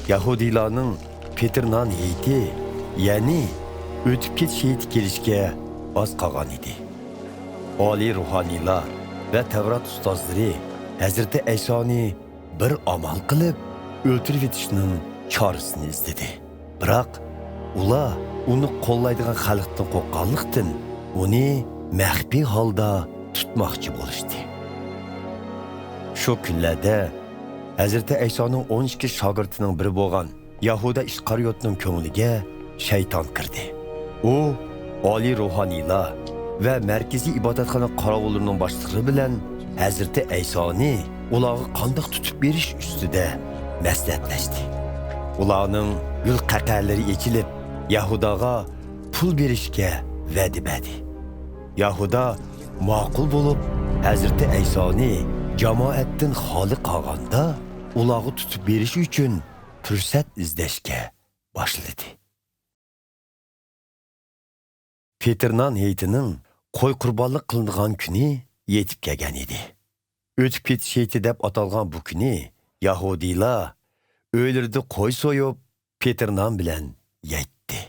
Yahudilarning Petrnan heyti, ya'ni o'tib ketish heyti kelishga oz qolgan edi. Oliy ruhoniylar va Tavrat ustozlari Hazrati Aysoni bir amal qilib o'ltirib etishning chorasini izladi. Biroq ular uni qo'llaydigan xalqdan qo'rqqanlikdan uni maxfiy holda tutmoqchi bo'lishdi. Shu kunlarda Hazrati Aysoning 12 shogirdining biri bo'lgan Yahuda Iskariyotning ko'ngliga shayton kirdi. U oliy ruhoniylar va markaziy ibodatxona qorovullarining boshlig'i bilan Hazrati Aysoni ularga qandoq tutib berish ustida maslahatlashdi. Ularning yo'l qaqalari echilib, Yahudaga pul berishga va'da berdi. Yahuda ma'qul bo'lib, Hazrati Aysoni jamoatdan xoli qolganda ularga tutib berish uchun fursat izlashga boshladi. Petrnan heytining qo'y qurbonlik qilingan kuni yetib kelgan edi. O'tib ketish heyti deb atalgan bu kuni Yahudiylar o'ylarida qo'y so'yib Petrnan bilan yetdi.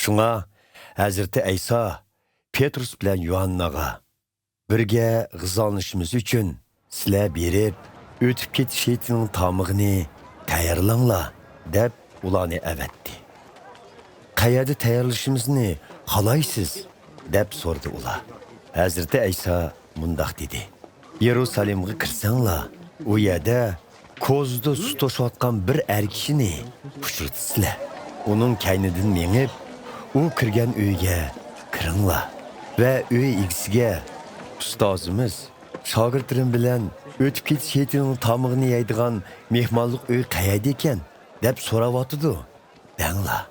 Shunga Hazrati Ayso Petrus bilan Yuhannaga birga g'izlanishimiz uchun sizlar berib o'tib ketish heytining tamig'ini tayyorlanglar deb ularni avatdi. Qayerda tayyorlashimizni xohlaysiz deb so'radi ular. Hazrati Ayso mundaq dedi: Yerusalimga kirsanglar, u yerda ko'zda suv to'shayotgan bir er kishini uchratsizlar. Uning kaynidan mengib, u kirgan uyga kiringlar va uy egasiga ustozimiz shogirdlarim bilan o'tib ketish heytining tamig'ini yeydigan mehmonlik uy qayerda ekan deb so'rayotdi. Danglar.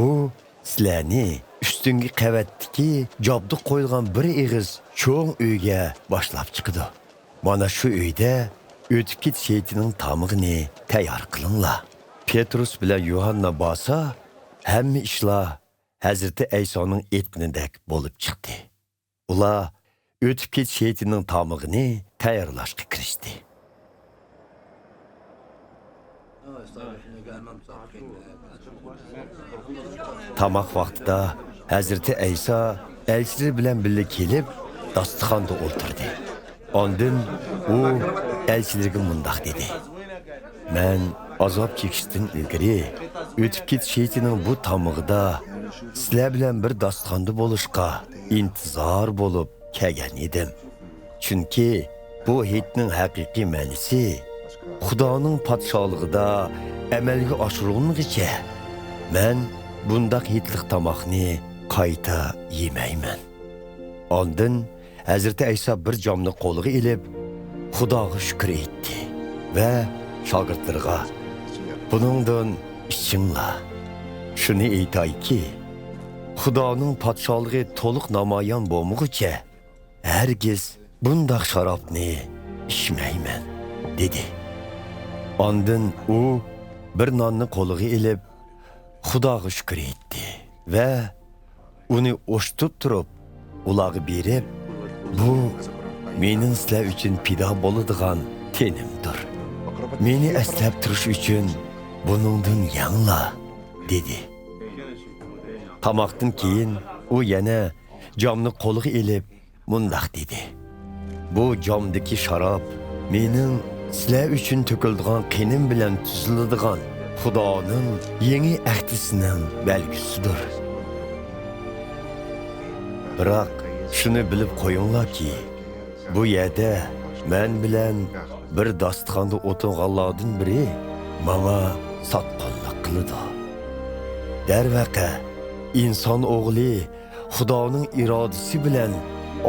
U sizlarni ustungi qavatdagi jobda qo'yilgan bir eg'iz cho'ng uyga boshlab chiqdi. Mana shu uyda o'tib ketish heytining tamig'ini tayyor qilinglar. Petrus bilan Yuhanna bo'lsa, hamma ishlar Hazrati Aysoning aytganidek bo'lib chiqdi. Ular o'tib ketish heytining tamig'ini tayyorlashga kirishdi. Tamaq vaqtida Hazrati Ayso elchilar bilan birga kelib, dasturxonda o'tirdi. Ondan u elchilarga mundaq dedi: "Men azob chekishdan ilgari o'tib ketish heytining bu tamig'ida sizlar bilan bir dasturxonda bo'lishga intizor bo'lib kelgan edim. Chunki bu heytning haqiqiy ma'nosi Xudoning podshohligida amalga oshirilguncha men bundaq heytlik tamoqni qayta yemayman." Ondan Hazrati Ayso bir jomni qo'liga ilib, Xudoga shukr etdi va shogirdlarga: "Buningdan ichinglar. Shuni aytayki, Xudoning podshohligi to'liq namoyon bo'lmaguncha hargiz bundaq sharobni ichmayman" dedi. Ondan u bir nonni qo'liga ilib, Xudoga shukr etdi va uni o'shtib turib, ularga berib, "Bu mening sizlar uchun pido bo'ladigan tenimdir. Meni eslab turish uchun buningdan yanglar" dedi. Tamoqdan keyin u yana jomni qo'liga ilib mundaq dedi: "Bu jomdagi sharob mening sizlar uchun to'kiladigan qinim bilan tuziladigan Xudoning yangi ahdisining belgisidir. Biroq shuni bilib qo'yinglarki, bu yerda men bilan bir dasturxonda o'tirganlardan biri menga sotqinlik qildi. Darvaqa inson o'g'li Xudoning irodasi bilan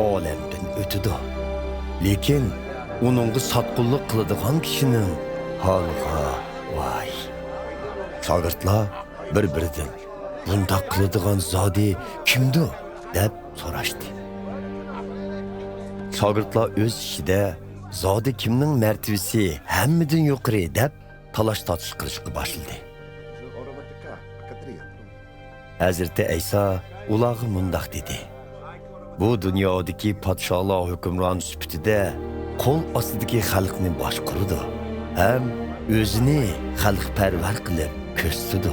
olamdan o'tdi. Lekin uningga sotqinlik qiladigan kishining holiga voy." Shogirdlar bir-biridan "Bundaq qiladigan zodi kimdir?" deb so'rashdi. Shogirdlar o'z ishida zodi kimning martabasi hammadan yuqori deb talash-tortish qilishga boshladi. Hazrati Ayso ularga mundaq dedi: "Bu dunyodagi podshohlar hukmron sifatida qo'l ostidagi xalqni boshqaradi. Ham o'zini xalqparvar qilib ko'rsatdi.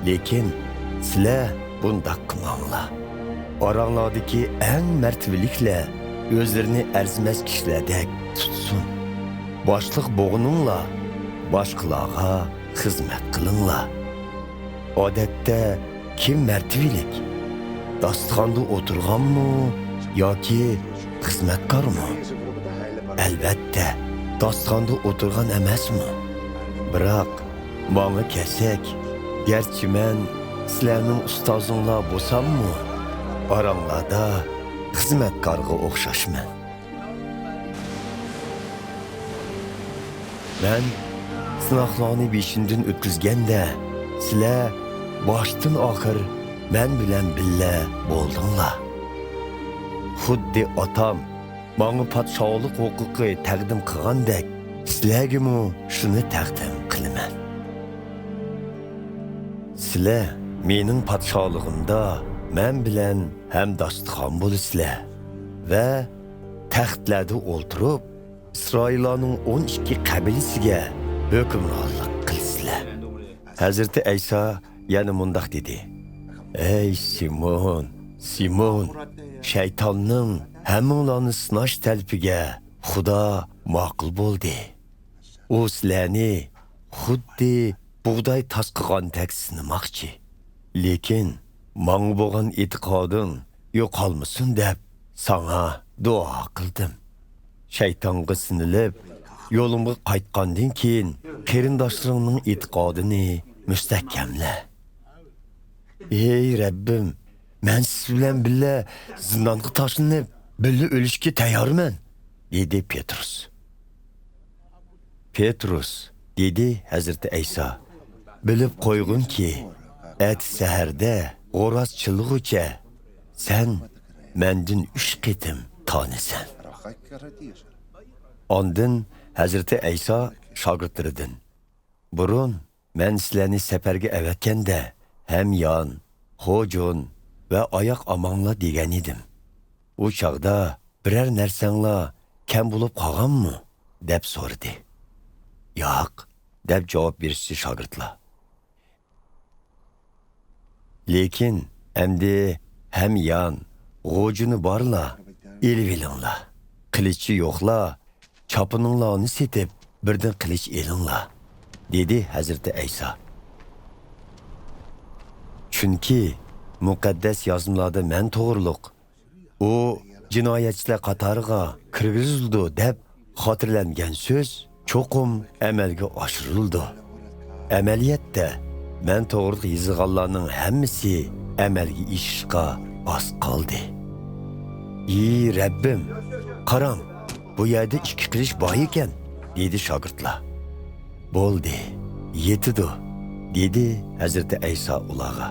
Lekin sizlar bundaq qilmanglar. Oranglardagi eng martviliklar o'zlarini arzimas kishilardek tutsin. Boshliq bo'g'ininglar, boshqalarga xizmat qilinglar. Odatda kim martvilik? Dasturxonda o'tirganmi yoki xizmatkormi? Albatta, dasturxonda o'tirgan emasmi? Biroq menga kelsak, garchi men sizlarning ustozinglar bo'lsammi, oranglarda xizmatkorga o'xshashman. Men sinoqlarni beshindan o'tkazganda sizlar boshdan oxir men bilan billa bo'ldinglar. Xuddi otam menga podshohlik huquqi taqdim qilgandek, sizlarga shuni taqdim qilaman. Sizlar mening podshohligimda men bilan ham dasturxon bo'lasizlar va taxtlarda o'ltirib İsroillarning 12 qabilasiga hukmronlik qilasizlar. Hazrati Ayso yana mundaq dedi: Ey Simon, Simon, shaytonning hammanglarni sinash talpiga Xudo ma'qul bo'ldi. U sizlarni xuddi bug'doy tasqigan taksinamoqchi. Lekin menga bo'lgan e'tiqoding yo'qolmasin deb sana duo qildim. Shaytonga sinilib, yo'limga qaytgandan keyin qarindoshlaringning e'tiqodini mustahkamla. Ey Rabbim, men siz bilan birga zindonga tashlanib, birga o'lishga tayyorman, dedi Petrus. Petrus, dedi Hazreti Ayso, bilib qo'yg'inki, at saharda g'o'roz chilg'ucha sen mendan 3 qitim tanisan. Ondan Hazreti Ayso shogirdlaridan: Burun men sizlarni safarga avatganda ham yon, xo'jun va oyoq omonla degan edim. U chaqda biror narsanglar kam bo'lib qolganmi deb so'radi. Yo'q, deb javob berishdi shogirdlar. Lekin endi ham yon, xo'juni borla, elvilinglar. Qilichi yo'qlar, chopininglarni setib, birdan qilich elinglar, dedi Hazreti Ayso. Chunki muqaddas yozmalarda men to'g'riliq u jinoyatchilar qatoriga kirgizildi deb xotirlangan so'z cho'qim amalga oshirildi. Amaliyotda men to'g'riliq yozganlarning hammasi amalga ishishga oz qoldi. Ey Rabbim, qarang, bu yerda 2 qilich bor ekan, dedi shogirdlar. Bo'ldi, yetidi, dedi Hazreti Ayso ularga.